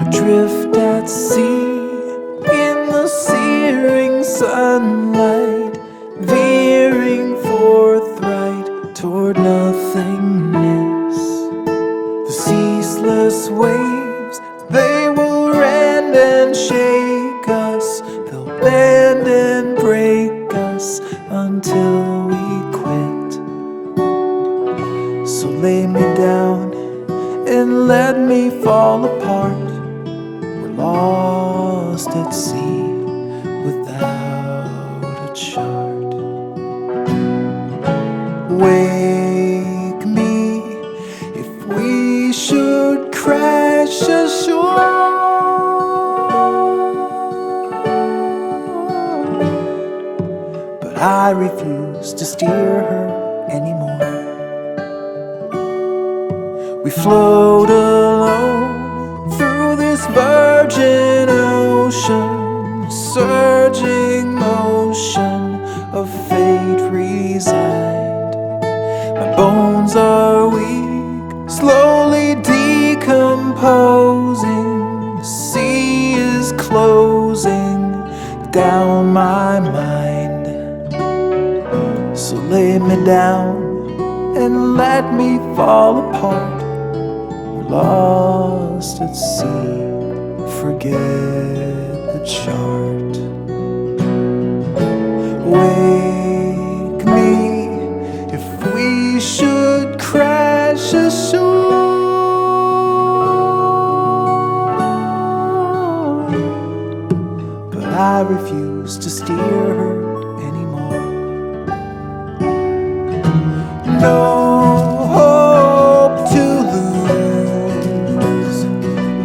Adrift at sea in the searing sunlight, veering forthright toward nothingness. The ceaseless waves, they will rend and shake us. They'll bend and break us until we quit. So lay me down and let me fall apart. We're lost at sea without a chart. Wake me if we should crash ashore, but I refuse to steer her anymore. We float alone through this virgin ocean, surging motion of fate resigned. My bones are weak, slowly decomposing. The sea is closing down my mind. So lay me down and let me fall apart. Lost at sea, forget the chart. Wake me if we should crash ashore, but I refuse to steer her